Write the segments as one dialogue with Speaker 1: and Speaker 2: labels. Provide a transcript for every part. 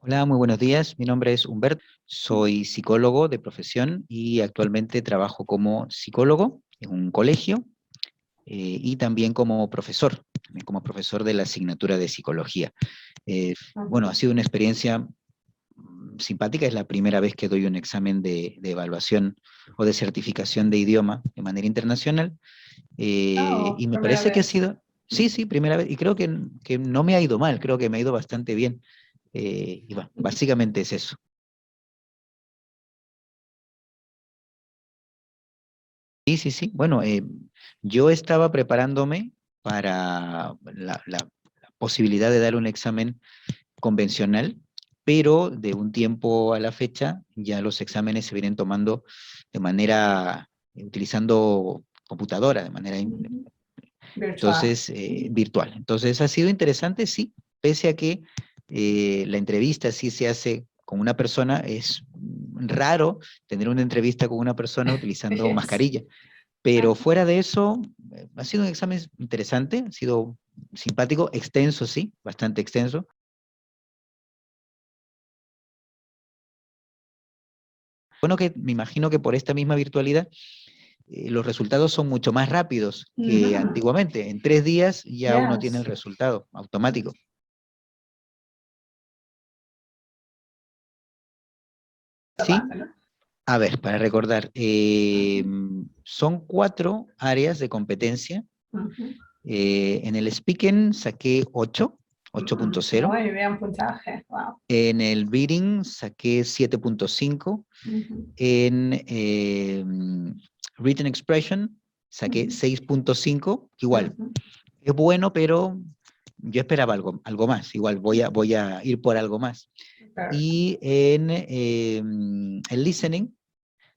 Speaker 1: Hola, muy buenos días. Mi nombre es Humberto. Soy psicólogo de profesión y actualmente trabajo como psicólogo en un colegio y también como profesor de la asignatura de psicología. Bueno, ha sido una experiencia simpática. Es la primera vez que doy un examen de evaluación o de certificación de idioma de manera internacional
Speaker 2: Oh,
Speaker 1: y me
Speaker 2: primera
Speaker 1: parece que ha
Speaker 2: vez.
Speaker 1: sido, sí, sí, primera vez y creo que no me ha ido mal, creo que me ha ido bastante bien. Y bueno, básicamente es eso. Sí, sí, sí. Bueno, yo estaba preparándome para la posibilidad de dar un examen convencional, pero de un tiempo a la fecha ya los exámenes se vienen tomando de manera, utilizando computadora, de manera,
Speaker 2: Ujú. Virtual.
Speaker 1: entonces, virtual. Entonces ha sido interesante, sí, pese a que la entrevista sí se hace con una persona, es raro tener una entrevista con una persona utilizando
Speaker 2: Yes.
Speaker 1: mascarilla. Pero
Speaker 2: Ajá.
Speaker 1: fuera de eso, ha sido un examen interesante, ha sido simpático, extenso, sí, bastante extenso. Bueno, que me imagino que por esta misma virtualidad, los resultados son mucho más rápidos que
Speaker 2: Ujú.
Speaker 1: antiguamente. En 3 días ya uno tiene el
Speaker 2: Yes.
Speaker 1: resultado automático.
Speaker 2: La
Speaker 1: Sí,
Speaker 2: base, ¿no?
Speaker 1: a ver, para recordar, son 4 áreas de competencia.
Speaker 2: Ujú.
Speaker 1: En el speaking saqué 8, 8.0.
Speaker 2: Muy bien, puntaje. Wow.
Speaker 1: En el reading saqué 7.5.
Speaker 2: Ujú.
Speaker 1: En Written Expression saqué
Speaker 2: Ujú.
Speaker 1: 6.5, igual,
Speaker 2: Ujú.
Speaker 1: es bueno, pero yo esperaba algo más, igual voy a ir por algo más.
Speaker 2: Perfecto.
Speaker 1: Y en el listening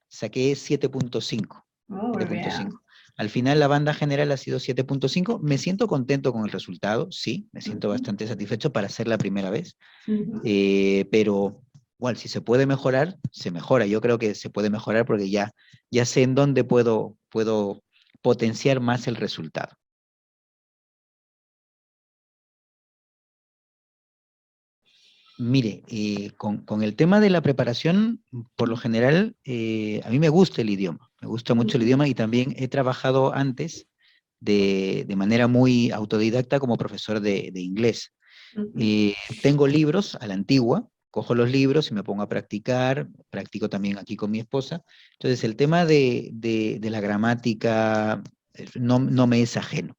Speaker 1: saqué 7.5.
Speaker 2: Muy
Speaker 1: 7.5.
Speaker 2: bien.
Speaker 1: Al final la banda general ha sido 7.5. Me siento contento con el resultado, sí, me siento
Speaker 2: Ujú.
Speaker 1: bastante satisfecho para ser la primera vez.
Speaker 2: Ujú.
Speaker 1: Pero igual, si se puede mejorar, se mejora. Yo creo que se puede mejorar porque ya sé en dónde puedo potenciar más el resultado. Mire, con el tema de la preparación, por lo general, a mí me gusta el idioma, me gusta mucho el
Speaker 2: Ujú.
Speaker 1: idioma y también he trabajado antes de manera muy autodidacta como profesor de inglés.
Speaker 2: Ujú.
Speaker 1: Eh, Tengo libros a la antigua, cojo los libros y me pongo a practicar, practico también aquí con mi esposa. Entonces el tema de la gramática no me es ajeno.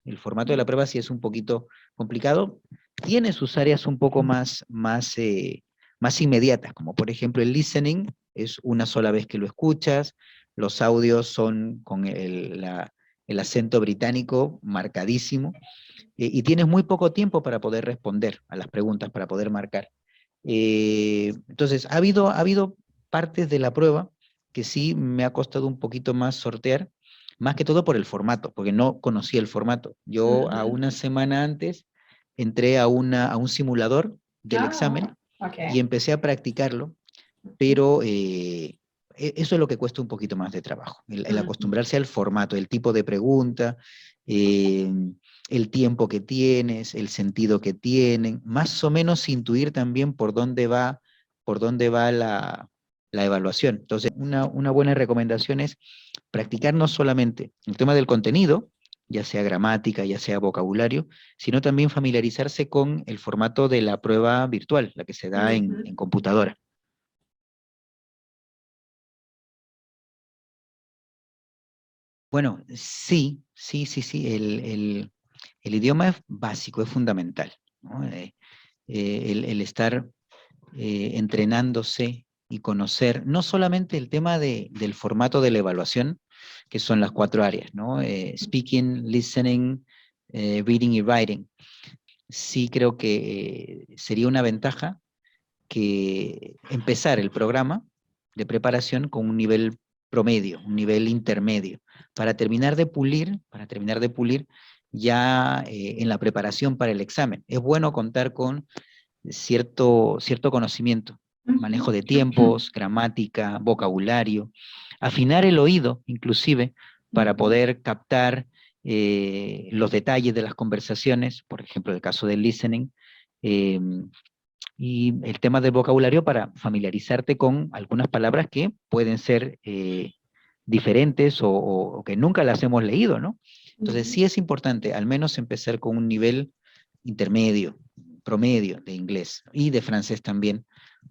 Speaker 1: El formato de la prueba sí es un poquito complicado. Tiene sus áreas un poco más inmediatas, como por ejemplo el listening, es una sola vez que lo escuchas, los audios son con el acento británico marcadísimo, y tienes muy poco tiempo para poder responder a las preguntas, para poder marcar. Entonces, ha habido partes de la prueba que sí me ha costado un poquito más sortear, más que todo por el formato, porque no conocía el formato. Yo a
Speaker 2: Ujú.
Speaker 1: una semana antes entré a un simulador del
Speaker 2: Ah,
Speaker 1: examen y
Speaker 2: ok.
Speaker 1: empecé a practicarlo,
Speaker 2: Ujú.
Speaker 1: pero eso es lo que cuesta un poquito más de trabajo, el
Speaker 2: Ujú.
Speaker 1: acostumbrarse al formato, el tipo de pregunta, eh, el tiempo que tienes, el sentido que tienen, más o menos intuir también por dónde va la evaluación. Entonces, una buena recomendación es practicar no solamente el tema del contenido, ya sea gramática, ya sea vocabulario, sino también familiarizarse con el formato de la prueba virtual, la que se da en
Speaker 2: Ujú.
Speaker 1: computadora. Bueno, sí, sí, sí, sí, el idioma es básico, es fundamental, ¿no? El estar entrenándose y conocer no solamente el tema del formato de la evaluación, que son las 4 áreas, ¿no? Speaking, listening, reading y writing. Sí creo que sería una ventaja que empezar el programa de preparación con un nivel promedio, un nivel intermedio, para terminar de pulir ya en la preparación para el examen. Es bueno contar con cierto conocimiento, manejo
Speaker 2: Ujú.
Speaker 1: de tiempos, gramática, vocabulario, afinar el oído inclusive para
Speaker 2: Ujú.
Speaker 1: poder captar los detalles de las conversaciones, por ejemplo, el caso del listening, y el tema del vocabulario para familiarizarte con algunas palabras que pueden ser diferentes o que nunca las hemos leído, ¿no? Entonces sí es importante al menos empezar con un nivel intermedio, promedio de inglés y de francés también,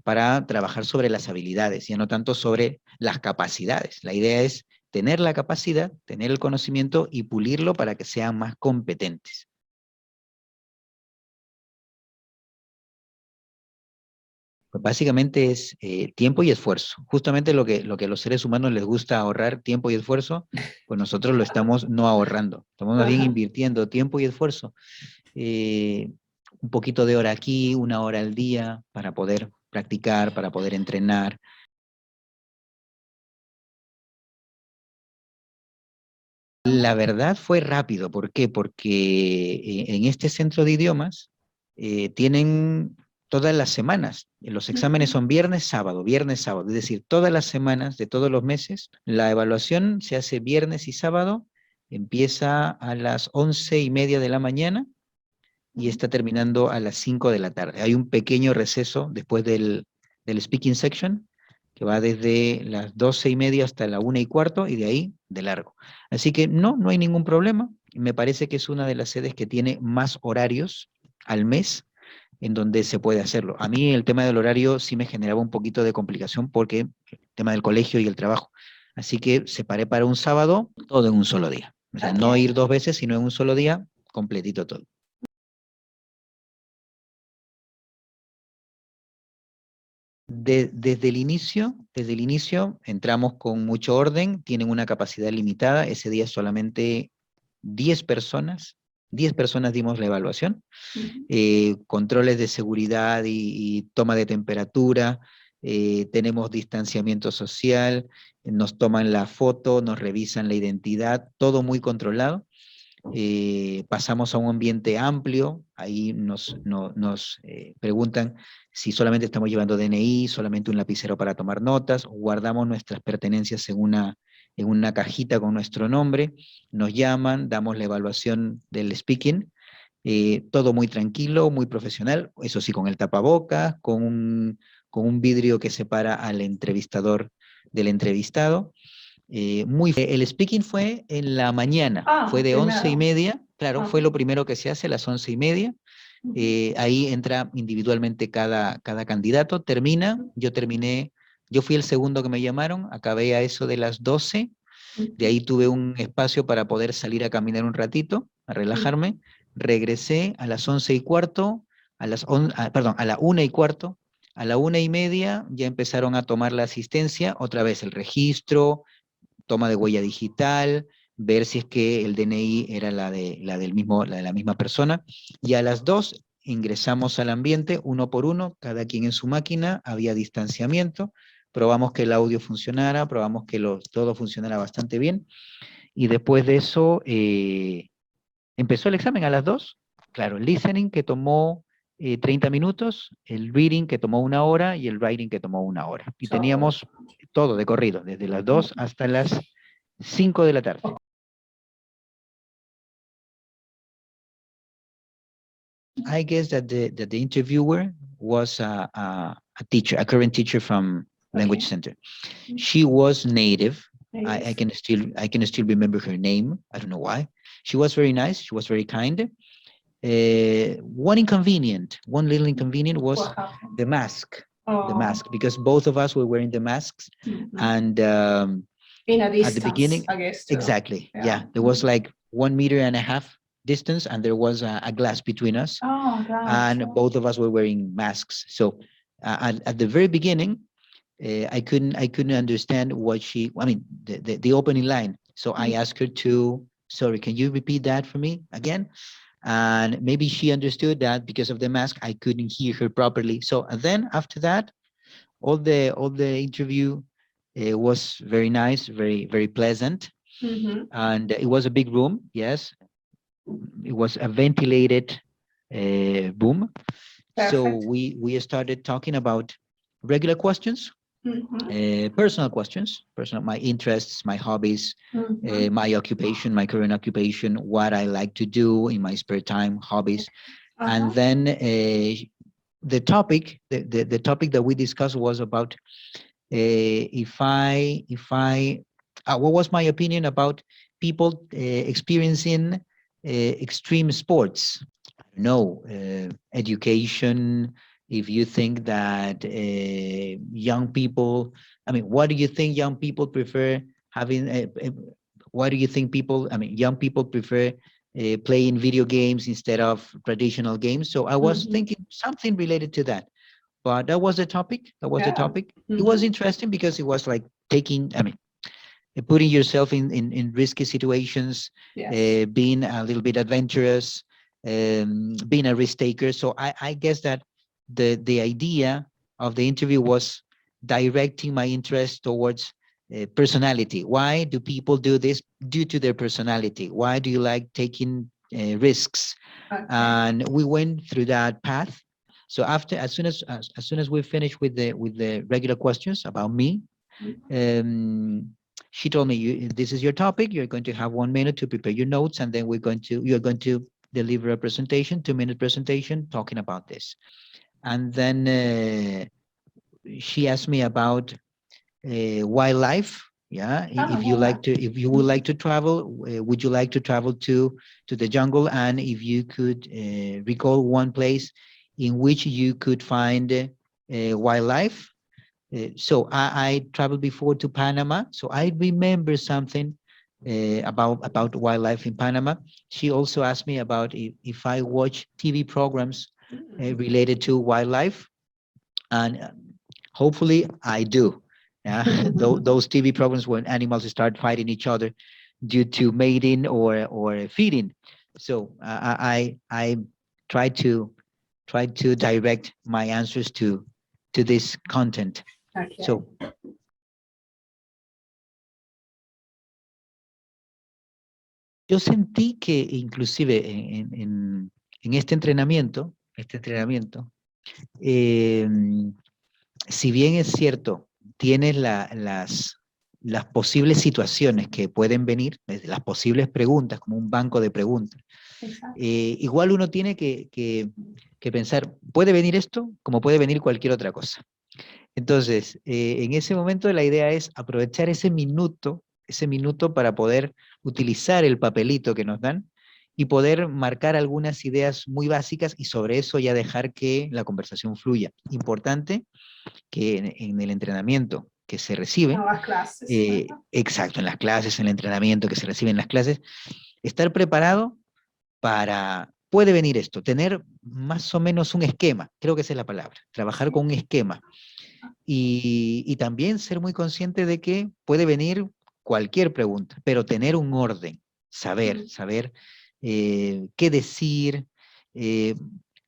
Speaker 1: para trabajar sobre las habilidades, ya no tanto sobre las capacidades. La idea es tener la capacidad, tener el conocimiento y pulirlo para que sean más competentes. Pues básicamente es tiempo y esfuerzo. Justamente lo que a los seres humanos les gusta ahorrar tiempo y esfuerzo, pues nosotros lo estamos no ahorrando. Estamos más bien invirtiendo tiempo y esfuerzo. Un poquito de hora aquí, una hora al día, para poder practicar, para poder entrenar. La verdad fue rápido. ¿Por qué? Porque en este centro de idiomas tienen todas las semanas. Los exámenes son viernes, sábado, viernes, sábado. Es decir, todas las semanas de todos los meses. La evaluación se hace viernes y sábado. Empieza a las 11:30 de la mañana y está terminando a las 5 de la tarde. Hay un pequeño receso después del speaking section, que va desde las 12:30 hasta la 1:15, y de ahí de largo. Así que no hay ningún problema. Me parece que es una de las sedes que tiene más horarios al mes en donde se puede hacerlo. A mí el tema del horario sí me generaba un poquito de complicación porque el tema del colegio y el trabajo. Así que separé para un sábado todo en un solo día. O sea, no ir 2 veces, sino en un solo día, completito todo. Desde el inicio entramos con mucho orden, tienen una capacidad limitada, ese día solamente 10 personas, 10 personas dimos la evaluación, controles de seguridad y toma de temperatura, tenemos distanciamiento social, nos toman la foto, nos revisan la identidad, todo muy controlado. Pasamos a un ambiente amplio, ahí nos preguntan si solamente estamos llevando DNI, solamente un lapicero para tomar notas, guardamos nuestras pertenencias en una cajita con nuestro nombre, nos llaman, damos la evaluación del speaking, todo muy tranquilo, muy profesional, eso sí, con el tapabocas, con un vidrio que separa al entrevistador del entrevistado. El speaking fue en la mañana, fue de 11:30, claro, fue lo primero que se hace a las 11:30. Ahí entra individualmente cada candidato, termina, yo fui el segundo que me llamaron, acabé a eso de las 12, de ahí tuve un espacio para poder salir a caminar un ratito, a relajarme, regresé a las 11:15, perdón, a la 1:15, a la 1:30 ya empezaron a tomar la asistencia, otra vez el registro, toma de huella digital, ver si es que el DNI era la de la misma persona, y a las 2 ingresamos al ambiente uno por uno, cada quien en su máquina, había distanciamiento, probamos que el audio funcionara, probamos que todo funcionara bastante bien, y después de eso empezó el examen a las 2, claro, el listening que tomó 30 minutos, el reading que tomó 1 hora y el writing que tomó 1 hora. Y teníamos todo de corrido, desde las 2 hasta las 5 de la tarde. I guess that the interviewer was a teacher, a current teacher from Language Center. She was native. I can still remember her name. I don't know why. She was very nice. She was very kind. One little inconvenient was the mask. The mask, because both of us were wearing the masks, and
Speaker 2: In a distance,
Speaker 1: at the beginning,
Speaker 2: I guess.
Speaker 1: exactly, yeah, there was like 1.5 meters distance, and there was a glass between us, and both of us were wearing masks. So at the very beginning, I couldn't understand what the opening line. So I asked her to, sorry, can you repeat that for me again? And maybe she understood that because of the mask, I couldn't hear her properly. So and then after that, all the interview was very nice, very pleasant. And it was a big room, yes. It was a ventilated room. So we started talking about regular questions, Personal questions, my interests, my hobbies, my occupation, my current occupation, what I like to do in my spare time, hobbies. And then the topic that we discussed was about what was my opinion about people experiencing extreme sports. No, education, if you think that young people, I mean, what do you think young people prefer having, why do you think young people prefer playing video games instead of traditional games? So I was thinking something related to that. But that was the topic. That was the topic. It was interesting because it was like putting yourself in risky situations, being a little bit adventurous, being a risk taker. So I guess that the idea of the interview was directing my interest towards personality. Why do people do this? Due to their personality. Why do you like taking risks? And we went through that path. So as soon as we finished with the regular questions about me, she told me, this is your topic. You're going to have 1 minute to prepare your notes, and then you're going to deliver a presentation, 2-minute presentation talking about this. And then she asked me about wildlife. Yeah, if you would like to travel, would you like to travel to the jungle? And if you could recall one place in which you could find wildlife. So I traveled before to Panama, so I remember something about wildlife in Panama. She also asked me about if I watch TV programs related to wildlife, and hopefully I do. Yeah, those TV programs when animals start fighting each other due to mating or feeding. So I try to direct my answers to this content. So yo sentí que inclusive en este entrenamiento, si bien es cierto, tienes las posibles situaciones que pueden venir, las posibles preguntas, como un banco de preguntas, igual uno tiene que pensar, puede venir esto como puede venir cualquier otra cosa. Entonces, en ese momento la idea es aprovechar ese minuto para poder utilizar el papelito que nos dan y poder marcar algunas ideas muy básicas y sobre eso ya dejar que la conversación fluya. Importante que en el entrenamiento que se recibe,
Speaker 2: En las clases.
Speaker 1: exacto, en las clases, en el entrenamiento que se recibe en las clases, estar preparado para, puede venir esto, tener más o menos un esquema, creo que esa es la palabra, trabajar con un esquema. Y también ser muy consciente de que puede venir cualquier pregunta, pero tener un orden, saber qué decir,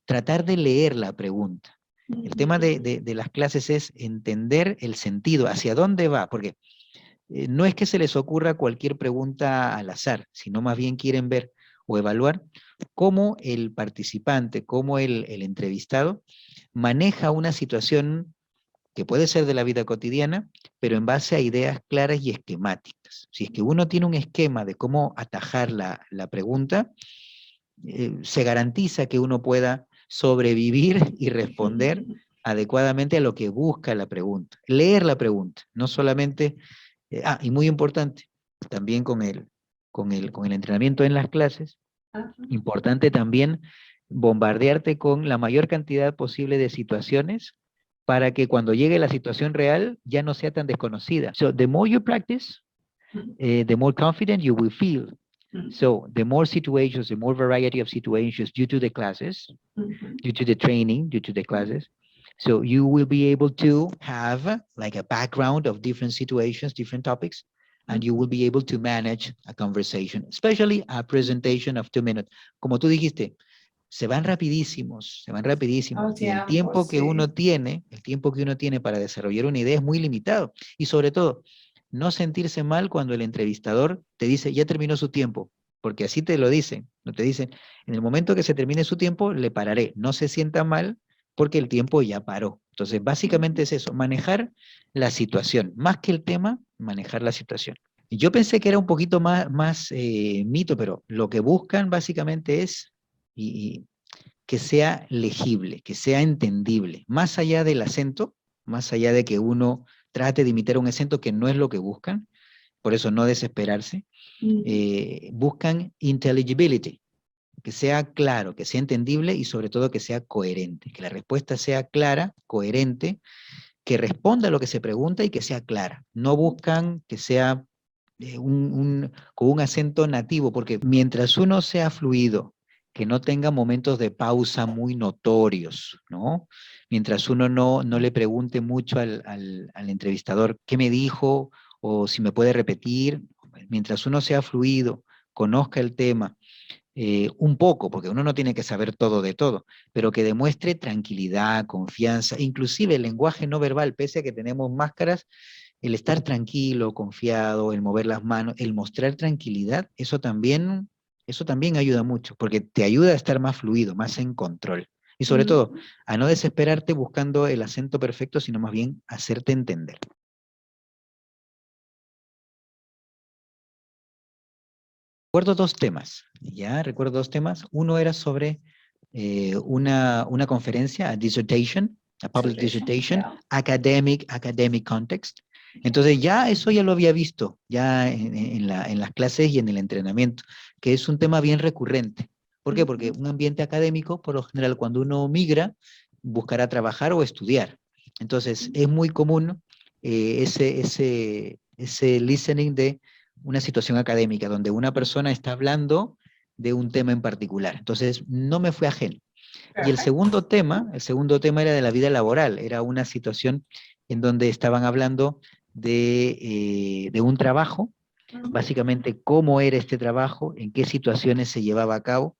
Speaker 1: tratar de leer la pregunta. El tema de las clases es entender el sentido, hacia dónde va, porque no es que se les ocurra cualquier pregunta al azar, sino más bien quieren ver o evaluar cómo el participante, cómo el entrevistado maneja una situación que puede ser de la vida cotidiana, pero en base a ideas claras y esquemáticas. Si es que uno tiene un esquema de cómo atajar la pregunta, se garantiza que uno pueda sobrevivir y responder adecuadamente a lo que busca la pregunta. Leer la pregunta, no solamente... y muy importante, también con el entrenamiento en las clases, importante también bombardearte con la mayor cantidad posible de situaciones para que cuando llegue la situación real ya no sea tan desconocida. So the more you practice, the more confident you will feel. So the more situations, the more variety of situations due to the classes, due to the training, due to the classes, so you will be able to have like a background of different situations, different topics, and you will be able to manage a conversation, especially a presentation of 2 minutes. Como tú dijiste, se van rapidísimos. Y el tiempo que uno tiene, para desarrollar una idea es muy limitado. Y sobre todo, no sentirse mal cuando el entrevistador te dice, ya terminó su tiempo, porque así te lo dicen. No te dicen, en el momento que se termine su tiempo, le pararé. No se sienta mal porque el tiempo ya paró. Entonces, básicamente es eso, manejar la situación. Más que el tema, manejar la situación. Y yo pensé que era un poquito más mito, pero lo que buscan básicamente es y que sea legible, que sea entendible, más allá del acento, más allá de que uno trate de imitar un acento que no es lo que buscan, por eso no desesperarse, buscan intelligibility, que sea claro, que sea entendible y sobre todo que sea coherente, que la respuesta sea clara, coherente, que responda a lo que se pregunta y que sea clara. No buscan que sea con un acento nativo, porque mientras uno sea fluido, que no tenga momentos de pausa muy notorios, ¿no? Mientras uno no le pregunte mucho al entrevistador qué me dijo o si me puede repetir, mientras uno sea fluido, conozca el tema, un poco, porque uno no tiene que saber todo de todo, pero que demuestre tranquilidad, confianza, inclusive el lenguaje no verbal, pese a que tenemos máscaras, el estar tranquilo, confiado, el mover las manos, el mostrar tranquilidad, eso también ayuda mucho, porque te ayuda a estar más fluido, más en control. Y sobre todo, a no desesperarte buscando el acento perfecto, sino más bien hacerte entender. Recuerdo dos temas, ¿ya? Recuerdo dos temas. Uno era sobre una conferencia, a dissertation, a public dissertation,
Speaker 2: Yeah.
Speaker 1: academic context. Entonces ya eso ya lo había visto, ya en las clases y en el entrenamiento, que es un tema bien recurrente. ¿Por qué? Porque un ambiente académico, por lo general, cuando uno migra, buscará trabajar o estudiar. Entonces es muy común ese listening de una situación académica donde una persona está hablando de un tema en particular. Entonces, no me fue ajeno. Y el segundo tema era de la vida laboral, era una situación en donde estaban hablando de un trabajo, básicamente cómo era este trabajo, en qué situaciones se llevaba a cabo,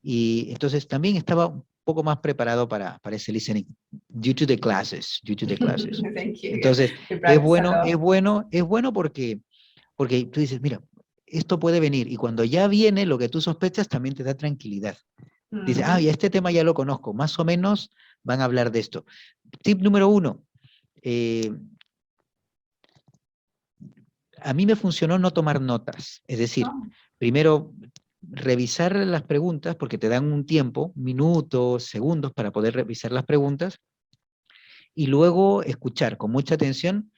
Speaker 1: y entonces también estaba un poco más preparado para ese listening, due to the classes.
Speaker 2: Thank you.
Speaker 1: Entonces, es bueno porque tú dices, mira, esto puede venir, y cuando ya viene lo que tú sospechas también te da tranquilidad. Dices, ah, ya este tema ya lo conozco, más o menos van a hablar de esto. Tip número 1, a mí me funcionó no tomar notas, es decir, primero revisar las preguntas, porque te dan un tiempo, minutos, segundos, para poder revisar las preguntas, y luego escuchar con mucha atención,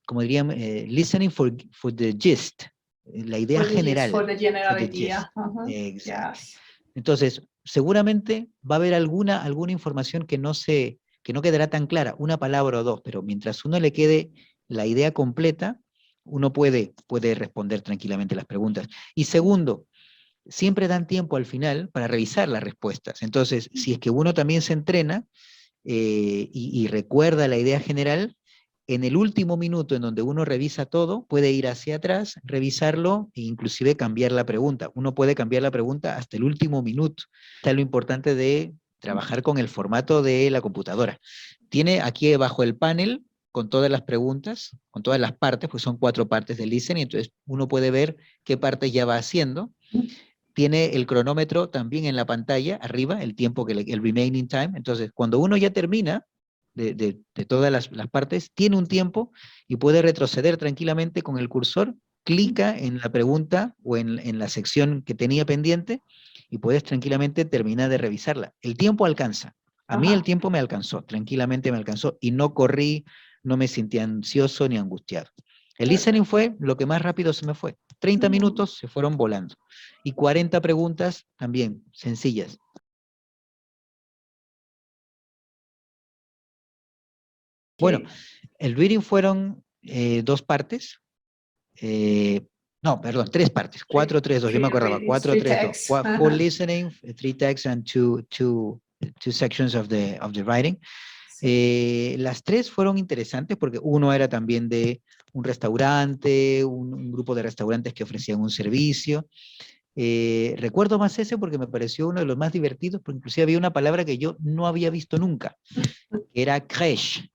Speaker 1: como dirían, listening for the gist, la idea general.
Speaker 2: For the general
Speaker 1: idea.
Speaker 2: Exacto.
Speaker 1: Yes. Entonces, seguramente va a haber alguna información que no quedará tan clara, una palabra o dos, pero mientras uno le quede la idea completa, uno puede responder tranquilamente las preguntas. Y segundo, siempre dan tiempo al final para revisar las respuestas. Entonces, si es que uno también se entrena y recuerda la idea general, en el último minuto en donde uno revisa todo, puede ir hacia atrás, revisarlo e inclusive cambiar la pregunta. Uno puede cambiar la pregunta hasta el último minuto. Está lo importante de trabajar con el formato de la computadora. Tiene aquí abajo el panel con todas las preguntas, con todas las partes, pues son 4 partes del listening, entonces uno puede ver qué parte ya va haciendo. Tiene el cronómetro también en la pantalla, arriba, el tiempo, el remaining time. Entonces, cuando uno ya termina de todas las partes, tiene un tiempo y puede retroceder tranquilamente con el cursor, clica en la pregunta o en la sección que tenía pendiente y puedes tranquilamente terminar de revisarla. El tiempo alcanza. A mí el tiempo me alcanzó, tranquilamente me alcanzó y no corrí, no me sentí ansioso ni angustiado. El listening fue lo que más rápido se me fue. 30 minutos se fueron volando. Y 40 preguntas también, sencillas. Bueno, el reading fueron 2 partes. No, perdón, 3 partes. 4, 3, 2. Yo me acordaba. 4, 3, 2. Full listening, 3 texts and two sections of the writing. Las 3 fueron interesantes porque uno era también de un restaurante, un grupo de restaurantes que ofrecían un servicio. Recuerdo más ese porque me pareció uno de los más divertidos, porque inclusive había una palabra que yo no había visto nunca, que era crèche.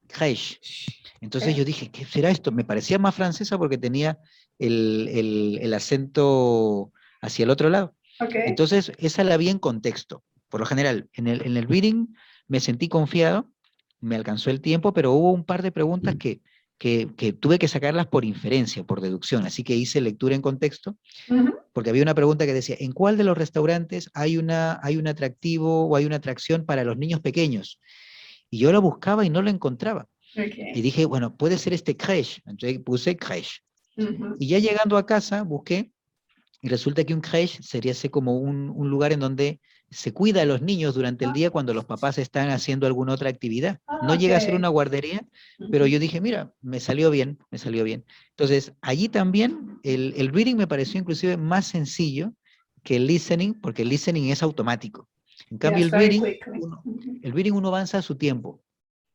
Speaker 1: Entonces yo dije, ¿qué será esto? Me parecía más francesa porque tenía el acento hacia el otro lado. Entonces, esa la vi en contexto. Por lo general, en el reading me sentí confiado, me alcanzó el tiempo, pero hubo un par de preguntas que tuve que sacarlas por inferencia, por deducción, así que hice lectura en contexto, porque había una pregunta que decía, ¿en cuál de los restaurantes hay un atractivo o hay una atracción para los niños pequeños? Y yo lo buscaba y no lo encontraba. Y dije, bueno, puede ser este crèche. Entonces puse crèche. Y ya llegando a casa, busqué, y resulta que un crèche sería así como un lugar en donde se cuida a los niños durante el día cuando los papás están haciendo alguna otra actividad. No llega a ser una guardería, pero yo dije, mira, me salió bien, me salió bien. Entonces, allí también el reading me pareció inclusive más sencillo que el listening, porque el listening es automático. En cambio, el reading uno avanza a su tiempo.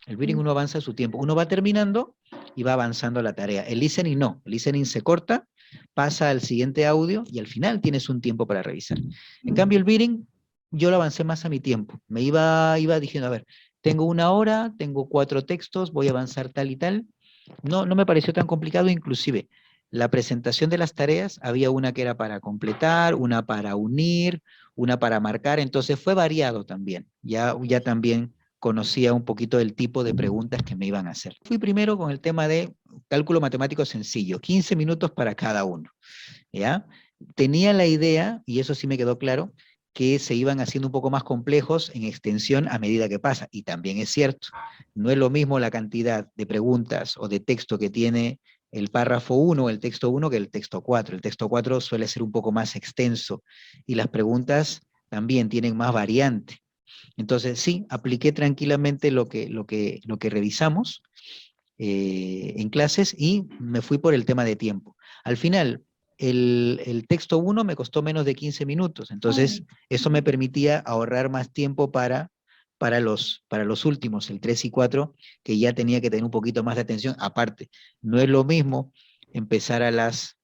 Speaker 1: El reading uno avanza a su tiempo. Uno va terminando y va avanzando la tarea. El listening no. El listening se corta, pasa al siguiente audio y al final tienes un tiempo para revisar. En cambio, el reading yo lo avancé más a mi tiempo. Me iba diciendo, a ver, tengo 1 hora, tengo 4 textos, voy a avanzar tal y tal. No me pareció tan complicado, inclusive la presentación de las tareas, había una que era para completar, una para unir, una para marcar, entonces fue variado también. Ya también conocía un poquito el tipo de preguntas que me iban a hacer. Fui primero con el tema de cálculo matemático sencillo, 15 minutos para cada uno, ¿ya? Tenía la idea, y eso sí me quedó claro, que se iban haciendo un poco más complejos en extensión a medida que pasa, y también es cierto, no es lo mismo la cantidad de preguntas o de texto que tiene el párrafo 1 o el texto 1 que el texto 4. El texto 4 suele ser un poco más extenso, y las preguntas también tienen más variante. Entonces, sí, apliqué tranquilamente lo que revisamos en clases y me fui por el tema de tiempo. Al final, el texto 1 me costó menos de 15 minutos, entonces eso me permitía ahorrar más tiempo para los últimos, el 3 y 4, que ya tenía que tener un poquito más de atención. Aparte, no es lo mismo empezar a las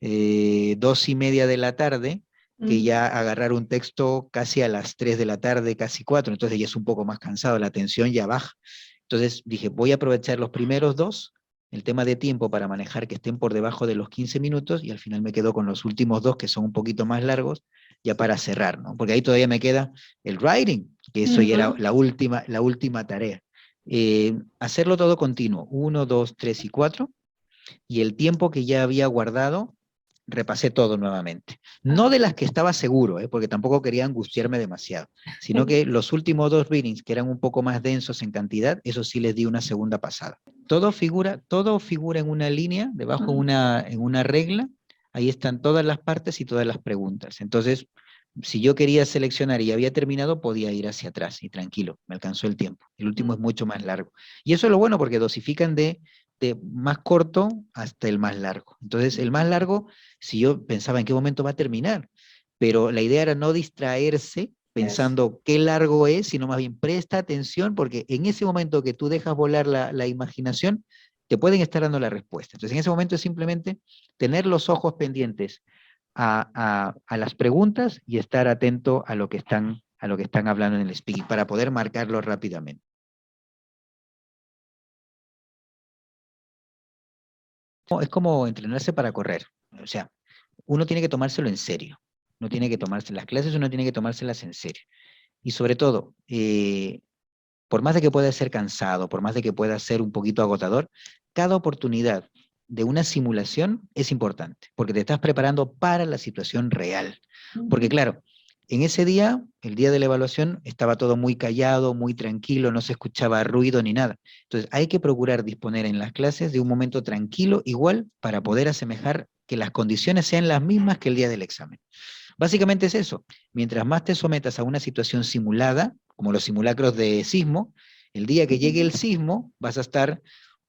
Speaker 1: 2:30 de la tarde, que ya agarrar un texto casi a las 3 de la tarde, casi 4, entonces ya es un poco más cansado, la atención ya baja. Entonces dije, voy a aprovechar los primeros dos, el tema de tiempo para manejar que estén por debajo de los 15 minutos, y al final me quedo con los últimos dos que son un poquito más largos, ya para cerrar, ¿no? Porque ahí todavía me queda el writing, que eso ya era la última tarea. Hacerlo todo continuo, 1, 2, 3 y 4, y el tiempo que ya había guardado, repasé todo nuevamente. No de las que estaba seguro, porque tampoco quería angustiarme demasiado, sino que los últimos dos readings, que eran un poco más densos en cantidad, eso sí les di una segunda pasada. Todo figura en una línea, debajo en una regla, ahí están todas las partes y todas las preguntas. Entonces, si yo quería seleccionar y había terminado, podía ir hacia atrás y tranquilo, me alcanzó el tiempo. El último es mucho más largo. Y eso es lo bueno, porque dosifican de más corto hasta el más largo. Entonces, el más largo, si yo pensaba en qué momento va a terminar, pero la idea era no distraerse pensando qué largo es, sino más bien presta atención, porque en ese momento que tú dejas volar la imaginación, te pueden estar dando la respuesta. Entonces, en ese momento es simplemente tener los ojos pendientes a las preguntas y estar atento a lo que están hablando en el speaking para poder marcarlo rápidamente. Es como entrenarse para correr. O sea, uno tiene que tomárselo en serio. No tiene que tomarse las clases, uno tiene que tomárselas en serio. Y sobre todo, por más de que pueda ser cansado, por más de que pueda ser un poquito agotador, cada oportunidad de una simulación es importante, porque te estás preparando para la situación real. Porque claro, en ese día, el día de la evaluación, estaba todo muy callado, muy tranquilo, no se escuchaba ruido ni nada. Entonces hay que procurar disponer en las clases de un momento tranquilo, igual, para poder asemejar que las condiciones sean las mismas que el día del examen. Básicamente es eso. Mientras más te sometas a una situación simulada, como los simulacros de sismo, el día que llegue el sismo vas a estar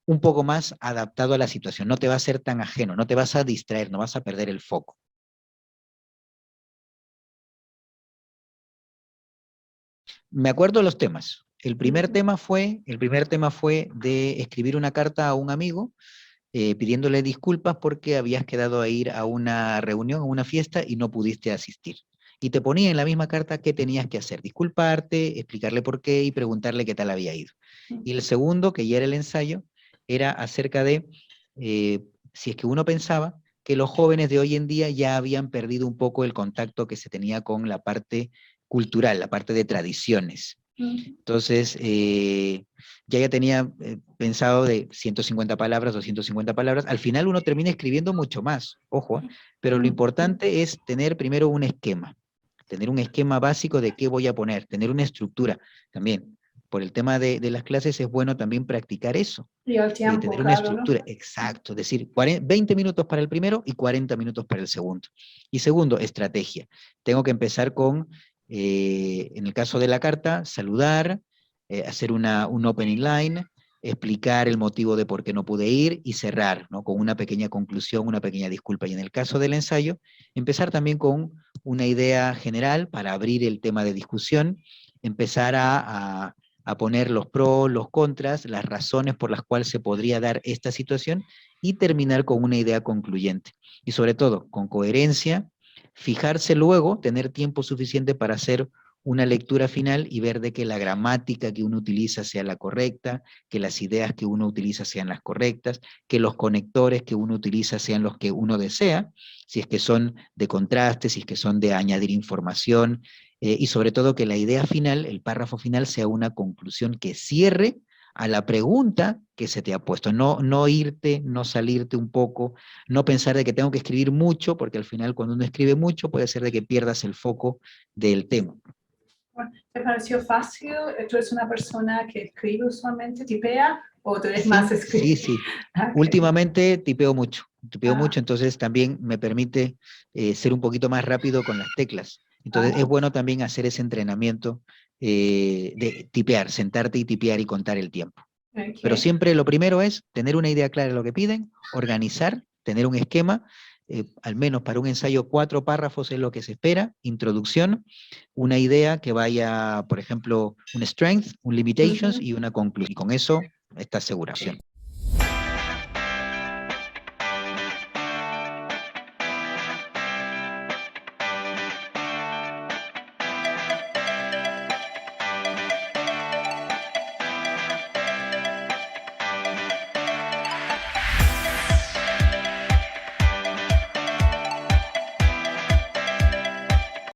Speaker 1: un poco más adaptado a la situación. No te va a ser tan ajeno, no te vas a distraer, no vas a perder el foco. Me acuerdo de los temas. El primer tema fue de escribir una carta a un amigo pidiéndole disculpas porque habías quedado a ir a una reunión, a una fiesta y no pudiste asistir. Y te ponía en la misma carta qué tenías que hacer, disculparte, explicarle por qué y preguntarle qué tal había ido. Y el segundo, que ya era el ensayo, era acerca de si es que uno pensaba que los jóvenes de hoy en día ya habían perdido un poco el contacto que se tenía con la parte cultural, la parte de tradiciones. Entonces, ya tenía pensado de 150 palabras, 250 palabras. Al final uno termina escribiendo mucho más, ojo, pero lo importante es tener primero un esquema. Tener un esquema básico de qué voy a poner, tener una estructura también. Por el tema de las clases es bueno también practicar eso.
Speaker 2: Y el tiempo,
Speaker 1: tener una estructura, exacto, es decir, 20 minutos para el primero y 40 minutos para el segundo. Y segundo, estrategia. Tengo que empezar con, en el caso de la carta, saludar, hacer un opening line, explicar el motivo de por qué no pude ir y cerrar, ¿no? Con una pequeña conclusión, una pequeña disculpa. Y en el caso del ensayo, empezar también con una idea general para abrir el tema de discusión, empezar a poner los pros, los contras, las razones por las cuales se podría dar esta situación y terminar con una idea concluyente. Y sobre todo, con coherencia, fijarse luego, tener tiempo suficiente para hacer una lectura final y ver de que la gramática que uno utiliza sea la correcta, que las ideas que uno utiliza sean las correctas, que los conectores que uno utiliza sean los que uno desea, si es que son de contraste, si es que son de añadir información, y sobre todo que la idea final, el párrafo final, sea una conclusión que cierre a la pregunta que se te ha puesto. No irte, no salirte un poco, no pensar de que tengo que escribir mucho, porque al final cuando uno escribe mucho puede ser de que pierdas el foco del tema.
Speaker 2: ¿Te pareció fácil? ¿Tú eres una persona que escribe usualmente, tipea, o tú eres más escribe?
Speaker 1: Sí. Okay. Últimamente tipeo mucho, entonces también me permite ser un poquito más rápido con las teclas. Entonces es bueno también hacer ese entrenamiento de tipear, sentarte y tipear y contar el tiempo. Okay. Pero siempre lo primero es tener una idea clara de lo que piden, organizar, tener un esquema, al menos para un ensayo 4 párrafos es lo que se espera, introducción, una idea que vaya, por ejemplo, un strength, un limitations y una conclusión. Y con eso está aseguración.